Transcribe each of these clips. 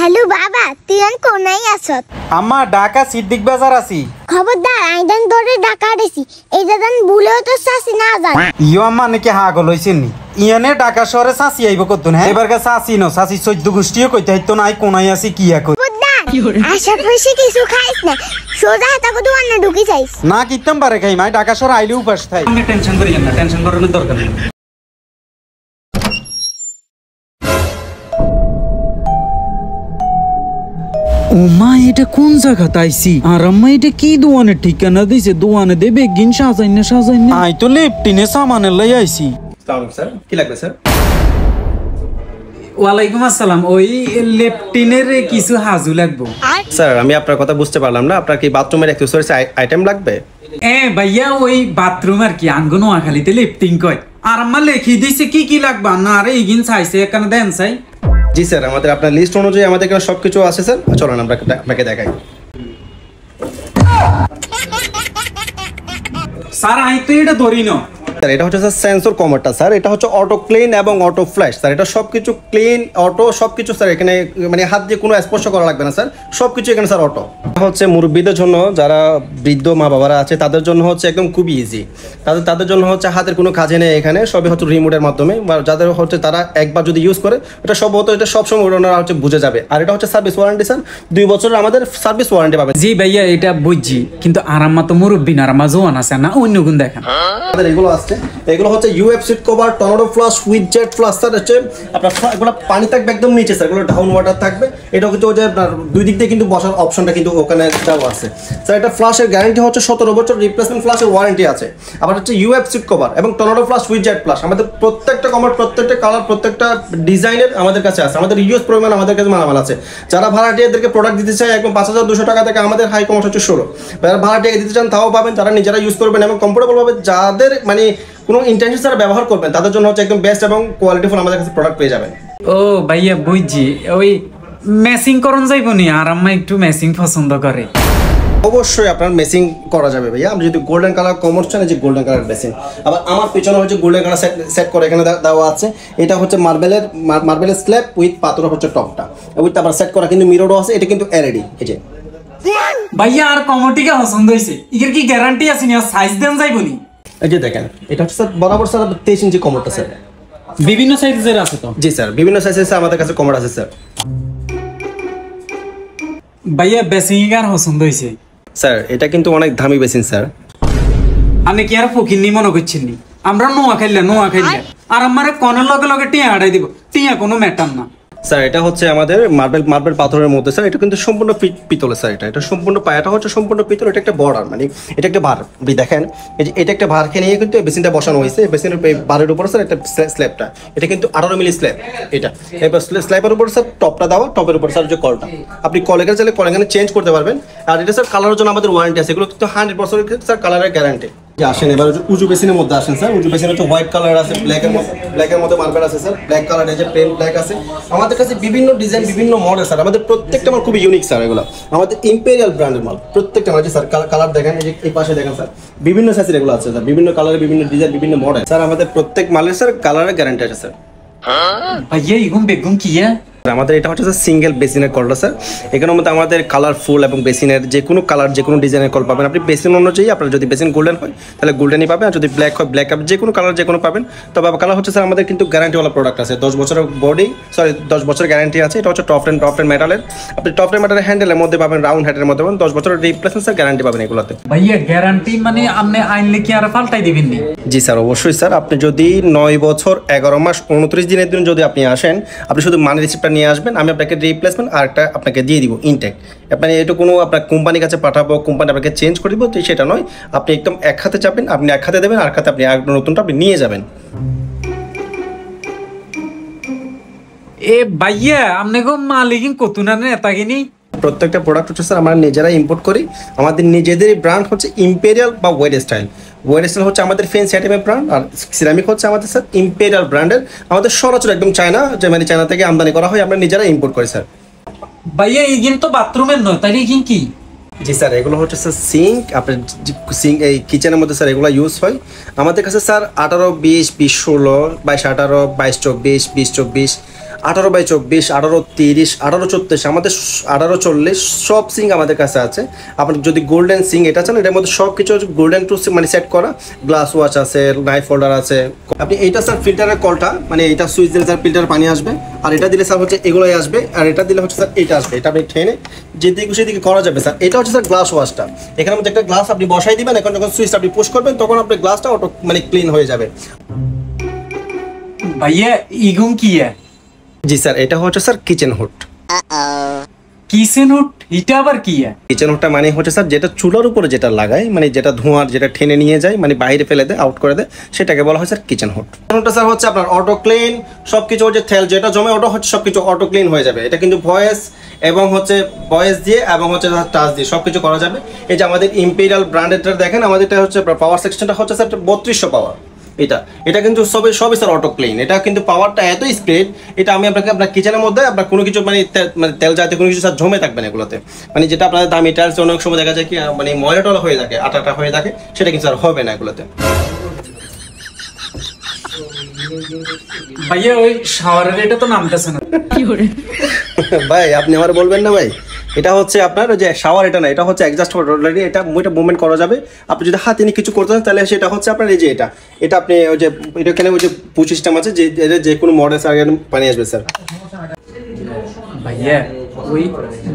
Hello বাবা, তুই কোনায় আছত? আম্মা ঢাকা সিদ্দিক বাজার আছি। খবরদার আইদান ধরে ঢাকা দিছি। এই দাদান ভুলেও তো চাষি না জান। ইয়ো আম্মা নাকি হাগল হইছেন নি? ইয়নে ঢাকা শহরে চাষি আইব কতন হ্যাঁ? এবার চাষি ন চাষি 14 গোষ্ঠীও কইতে হইতো নাই কোনায় আছি কি কই। আশা পয়সা কিছু খাইস না, সোজা হাতা কত আন্না ঢুকি যাইস না কিতাম পারে খাই মাই ঢাকা শহরে আইলে উপাস থাই। আপনি টেনশন করিয়েন না, টেনশন করানোর দরকার নেই। ওমা এটা কোন জায়গা তাইছি আর আম্মা এটা কি দোয়ানের ঠিকানা দিছে? দোয়ানে দেবে গিন সাজাই না আই তো লেপটিনে সামানের লাই আইছি। স্যার কি লাগবে স্যার? ওয়ালাইকুম আসসালাম। ওই লেপটিনের কিছু হাজু লাগবে। স্যার আমি আপনার কথা বুঝতে পারলাম না, আপনার কি বাথরুমের অ্যাক্সেসরিজ আইটেম লাগবে? ভাইয়া ওই বাথরুম আর কি আঙ্গ নোয়াখালীতে লেপটিং কয়। আর আম্মা লেখি দিছে কি কি লাগবে না আরে ইগিন চাইছে এখানে দেন চাই। জি স্যার, আমাদের আপনার লিস্ট অনুযায়ী আমাদের এখানে সবকিছু আছে স্যার। চলুন আমরা আপনাকে দেখাই। স্যার আই তো এটা ধরি না স্যার এটা হচ্ছে স্যার সেন্সর কমারটা স্যার, এটা হচ্ছে অটো ক্লিন এবং অটো ফ্ল্যাশ স্যার। এটা সবকিছু ক্লিন অটো সবকিছু স্যার, এখানে মানে হাত দিয়ে কোনো স্পর্শ করা লাগবে না স্যার, সবকিছু এখানে স্যার অটো। হচ্ছে মুরব্বীদের জন্য, যারা বৃদ্ধ মা বাবারা আছে তাদের জন্য হচ্ছে একদম খুবই ইজি। তাদের জন্য হচ্ছে হাতের কোনো কাজে নেই, এখানে সবই হচ্ছে রিমোটের মাধ্যমে। যাদের হচ্ছে তারা একবার যদি ইউজ করে এটা এটা সবসময় ওনারা হচ্ছে বুঝে যাবে। আর এটা হচ্ছে সার্ভিস ওয়ারেন্টি স্যার, 2 বছরের আমাদের সার্ভিস ওয়ারেন্টি পাবেন। জি ভাইয়া এটা বুঝছি, কিন্তু আরাম্মা তো মুরব্বী না, আরাম্মা জোয়ান আছে না, অন্য গুণ দেখেন। আমাদের এগুলো আছে, এগুলো হচ্ছে UF seat cover, tornado flush with jet flush sir. হচ্ছে আপনার এগুলো পানি থাকবে একদম নিচে স্যার, এগুলো ডাউন ওয়াটার থাকবে। এটা কিন্তু ওই যে আপনার দুই দিক দিয়ে কিন্তু বসার অপশনটা কিন্তু ওখানে দেওয়া আছে স্যার। এটা ফ্লাশের গ্যারান্টি হচ্ছে 17 বছর, রিপ্লেসমেন্ট ফ্লাশের ওয়ারেন্টি আছে। আবার হচ্ছে ইউএফ সিট কভার এবং tornado flush with jet flush আমাদের প্রত্যেকটা কভার, প্রত্যেকটা কালার, প্রত্যেকটা ডিজাইনের আমাদের কাছে আছে। আমাদের ইউএস পরিমাণ আমাদের কাছে মালামাল আছে। যারা ভাড়াটিয়াদেরকে প্রোডাক্ট দিতে চায় একদম 5200 টাকা থেকে আমাদের হাই কমার্স হচ্ছে 16। যারা ভাড়াটিয়া দিতে চান তাও পাবেন, যারা নিজেরা ইউজ করবেন এবং কমফোর্টেবল হবে, যাদের মানে কোনো ইন্টেনশন ছাড়া ব্যবহার করবেন তাদের জন্য হচ্ছে একদম বেস্ট এবং কোয়ালিটিফুল আমাদের কাছে প্রোডাক্ট পেয়ে যাবেন। ও ভাইয়া বুঝছি, ওই ম্যাচিং করন যাইবো নি? আর আম্মা একটু ম্যাচিং পছন্দ করে। অবশ্যই আপনার মেসিং করা যাবে ভাইয়া। আপনি যদি গোল্ডেন কালার কমার্স চান, যে গোল্ডেন কালার বেসিন। আবার আমার পিছনে হচ্ছে গোল্ডেন কালার সেট করে এখানে দেওয়া আছে। এটা হচ্ছে মার্বেলের স্ল্যাব উইথ পাথর হচ্ছে টপটা, উইথ আবার সেট করা কিন্তু মিররও আছে। এটা কিন্তু এলইডি। এই যে ভাইয়া আর কমোটিকে পছন্দ হইছে, এর কি গ্যারান্টি আছে নি? আর সাইজ দেন যাইবো নি? এই যে দেখেন, এটা হচ্ছে স্যার বরাবর স্যার 23 ইঞ্চি কমোডটা স্যার। বিভিন্ন সাইজের আছে তো? জি স্যার, বিভিন্ন সাইজের আমাদের কাছে কমোড আছে স্যার। ভাইয়া বেসিং আর পছন্দ হইছে স্যার। এটা কিন্তু অনেক দামি বেসিন স্যার। আমি কি আর ফকির নি মনে করছেন নি? আমরা নোয়া খাইলে আর আমারে কনের লগে লগে টিয়া হারাই দিব, টিয়া কোনো ম্যাটার না স্যার। এটা হচ্ছে আমাদের মার্বেল পাথরের মধ্যে স্যার। এটা কিন্তু সম্পূর্ণ পিতলের স্যার। এটা সম্পূর্ণ পায়াটা হচ্ছে সম্পূর্ণ পিতল। এটা একটা বর্ডার, মানে এটা একটা ভার দেখেন। এটা একটা ভারকে নিয়ে কিন্তু বেসিনটা বসানো হয়েছে। বেসিনের ভারের উপর স্যার একটা স্ল্যাবটা, এটা কিন্তু 18 মিলি স্ল্যাব। এটা এবার স্ল্যাবের উপর স্যার টপটা দেওয়া, টপের উপর স্যার যে কলটা, আপনি কলের চাইলে কল এখানে চেঞ্জ করতে পারবেন। আর এটা স্যার কালারের জন্য আমাদের ওয়ারেন্টি আছে। এগুলো কিন্তু 100% স্যার কালারের গ্যারান্টি। আসেন এবার উঁচু বেসিনের মধ্যে আসেন স্যার। উঁচু বেসিন হচ্ছে হোয়াইট কালার আছে, ব্ল্যাকের মধ্যে মার্বেল আছে স্যার। ব্ল্যাক কালার আছে, প্লেন ব্ল্যাক আছে। আমাদের কাছে বিভিন্ন ডিজাইন, বিভিন্ন মডেল স্যার। আমাদের প্রত্যেকটা মাল খুবই ইউনিক স্যার। এগুলো আমাদের ইম্পেরিয়াল ব্র্যান্ডের মাল প্রত্যেকটা মাল। স্যার কালার দেখেন, এই পাশে দেখেন স্যার, বিভিন্ন সাইজের এগুলো আছে স্যার, বিভিন্ন কালারের, বিভিন্ন ডিজাইন, বিভিন্ন মডেল স্যার। আমাদের প্রত্যেক মালের স্যার কালারের গ্যারান্টি আছে স্যার। ভাইয়া ইগুম বেগুম কি? আমাদের এটা হচ্ছে সিঙ্গেল বেসিনের কলটা স্যার। এখানের মধ্যে আমাদের কালারফুল এবং বেসিনের যে কোনো কালার, যে কোনো ডিজাইনের কল পাবেন আপনি। বেসিন অনুযায়ী আপনার যদি বেসিন গোল্ডেন হয় তাহলে গোল্ডেনই পাবেন, আর যদি ব্ল্যাক হয় ব্ল্যাক, যে কোনো কালার যে কোনো পাবেন। তবে কালার হচ্ছে স্যার আমাদের কিন্তু গ্যারান্টিওয়ালা প্রোডাক্ট আছে। 10 বছরের 10 বছরের গ্যারান্টি আছে। এটা হচ্ছে টপ টেন মেটালের। আপনি টপ টেন মেটালের হ্যান্ডেলের মধ্যে পাবেন, রাউন্ড হ্যান্ডেলের মধ্যে পাবেন। 10 বছরের রিপ্লেসমেন্ট স্যার গ্যারান্টি পাবেন এগুলোতে। ভাইয়া গ্যারান্টি মানে আপনি আইনলে কি আর পাল্টাই দিবেন নি? জি স্যার, অবশ্যই স্যার। আপনি যদি 9 বছর 11 মাস 29 দিনের দিন যদি আপনি আসেন, আপনি শুধু মানি রিসিপ্টটা নিয়ে আসবেন, আমি আপনাকে রিপ্লেসমেন্ট আর একটা আপনাকে দিয়ে দিব ইনটেক। আপনি এটা কোনো আপনার কোম্পানির কাছে পাঠাবো, কোম্পানি আপনাকে চেঞ্জ করে দিব, তো সেটা নয়। আপনি একদম এক হাতে চাপবেন, আপনি এক হাতে দেবেন, আর হাতে আপনি নতুনটা আপনি নিয়ে যাবেন। এ ভাইয়া আপনি গো মালিকিন কতুনা নেতা কিনি? প্রত্যেকটা প্রোডাক্ট হচ্ছে স্যার আমরা নিজেরাই ইম্পোর্ট করি। আমাদের নিজেদেরই ব্র্যান্ড হচ্ছে ইম্পেরিয়াল বা ওয়েড স্টাইল। ওয়েড স্টাইল হচ্ছে আমাদের ফেন্সি আইটেমের ব্র্যান্ড, আর সিরামিক হচ্ছে আমাদের স্যার ইম্পেরিয়াল ব্র্যান্ডের। আমাদের সরাসরি একদম চায়না, যে মানে চায়না থেকে আমদানি করা হয়, আমরা নিজেরাই ইম্পোর্ট করি স্যার। ভাইয়া ইগিন তো বাথরুমের নয়, তাই ইগিন কি? জি স্যার, এগুলো হচ্ছে স্যার সিঙ্ক। আপনার সিঙ্ক এই কিচেনের মধ্যে স্যার এগুলো ইউজ হয় আমাদের কাছে স্যার। 18, 20, 20, 16, 22, 18, 22, 24, 20, 24, 18/24, 18/30, 18/34, আমাদের 18/40 সব সিং আমাদের কাছে আছে। আপনি যদি গোল্ডেন সিং এটা চান, এটার মধ্যে সব কিছু গোল্ডেন টু মানে সেট করা, গ্লাস ওয়াশ আছে, নাইফ হোল্ডার আছে। আপনি এইটা স্যার ফিল্টারের কলটা, মানে এটা সুইচ দিলে স্যার ফিল্টার পানি আসবে, আর এটা দিলে স্যার হচ্ছে এগুলোই আসবে, আর এটা দিলে হচ্ছে স্যার এটা আসবে। এটা আপনি ঠেনে যেদিকে সেদিকে করা যাবে স্যার। এটা হচ্ছে স্যার গ্লাস ওয়াশটা, এখানে মধ্যে একটা গ্লাস আপনি বসাই দিবেন, এখন যখন সুইচটা আপনি পুশ করবেন তখন আপনার গ্লাসটা অটো মানে ক্লিন হয়ে যাবে। ভাইয়া ইগুন কি জি স্যার, এটা হচ্ছে sir kitchen hood. Kitchen hood এটা আবার কি কিচেন হুডটা মানে হচ্ছে স্যার যেটা চুলার উপরে যেটা লাগায়, মানে যেটা ধোঁয়ার যেটা ঠেনে নিয়ে যায়, মানে বাইরে ফেলে দেয়, আউট করে দেয়, সেটাকে বলা হয় স্যার কিচেন হুড। হুডটা স্যার হচ্ছে আপনার অটো ক্লিন, সবকিছু হচ্ছে তেল যেটা জমে ওটা হচ্ছে সবকিছু অটো ক্লিন হয়ে যাবে। এটা কিন্তু ভয়েস এবং হচ্ছে ভয়েস দিয়ে এবং হচ্ছে টাচ দিয়ে সবকিছু করা যাবে। এই যে আমাদের ইম্পেরিয়াল ব্র্যান্ডেডটা দেখেন, আমাদেরটা হচ্ছে পাওয়ার সেকশনটা হচ্ছে স্যার 3200 পাওয়ার। এটা কিন্তু সবই স্যার অটো ক্লিন। এটা কিন্তু পাওয়ারটা এত স্প্রেড, এটা আমি আপনাকে আপনার কিচেনের মধ্যে আপনার কোনো কিছু মানে তেল জাতীয় কোনো কিছু স্যার জমে থাকবে না এগুলোতে, মানে যেটা আপনাদের দামি টাইলস অনেক সময় দেখা যায় কি মানে ময়লা টলা হয়ে থাকে, আটাটা হয়ে থাকে, সেটা কিন্তু স্যার হবে না এগুলোতে। ভাইয়া ওই শাওয়ারের এটা তো নামতেছে না। ভাই আপনি আমার বলবেন না ভাই, এটা হচ্ছে আপনার ওই যে শাওয়ার, এটা না, এটা হচ্ছে অ্যাডজাস্ট অলরেডি, এটা মুভমেন্ট করা যাবে। আপনি যদি হাতে নিয়ে কিছু করতে চান তাহলে সেটা হচ্ছে আপনার এই যে এটা আপনি ওই যে এখানে ওই যে পুশ সিস্টেম আছে, যে কোনো মডেল স্যার পানি আসবে স্যার। ভাইয়া ওই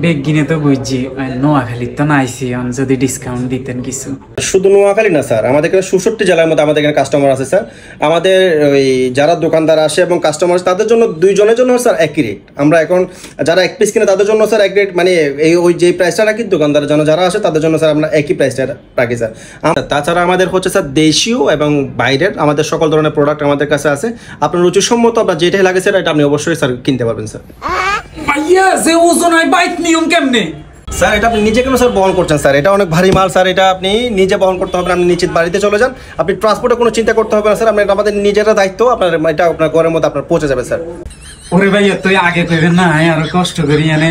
বেগিনে তো বুঝছি নোয়াখালী তো নাইছি, যদি ডিসকাউন্ট দিতেন কিছু। শুধু নোয়াখালী না স্যার, আমাদের এখানে 66 জেলার মধ্যে আমাদের এখানে কাস্টমার আছে স্যার। আমাদের ওই যারা দোকানদার আসে এবং কাস্টমার তাদের জন্য দুইজনের জন্য স্যার একই রেট। আমরা এখন যারা এক পিস কিনে তাদের জন্য স্যার এক রেট, মানে ওই যে প্রাইসটা রাখি, দোকানদারের জন্য যারা আসে তাদের জন্য স্যার আমরা একই প্রাইসটা রাখি স্যার। তাছাড়া আমাদের হচ্ছে স্যার দেশীয় এবং বাইরের আমাদের সকল ধরনের প্রোডাক্ট আমাদের কাছে আছে। আপনার রুচিসম্মত আপনার যেটাই লাগে স্যার এটা আপনি অবশ্যই স্যার কিনতে পারবেন স্যার। ভাইয়া যে ওজন হয় বাইক নিয়ম কেমনে? স্যার এটা আপনি নিজে কেন স্যার বহন করছেন স্যার? এটা অনেক ভারী মাল স্যার, এটা আপনি নিজে বহন করতে হবে। আপনি নিশ্চিত বাড়িতে চলে যান, আপনি ট্রান্সপোর্টে কোনো চিন্তা করতে হবে না স্যার। আপনার আমাদের নিজেরা দায়িত্ব, আপনার এটা আপনার ঘরের মধ্যে আপনার পৌঁছে যাবে স্যার। ওরে ভাইয়া তুই আগে কইবেন না, আরো কষ্ট করি এনে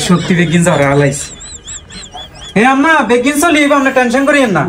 সত্যি বেগিন যাওয়ার আলাইছি। হ্যাঁ আম্মা বেগিন চলি, আপনি টেনশন করিয়েন না।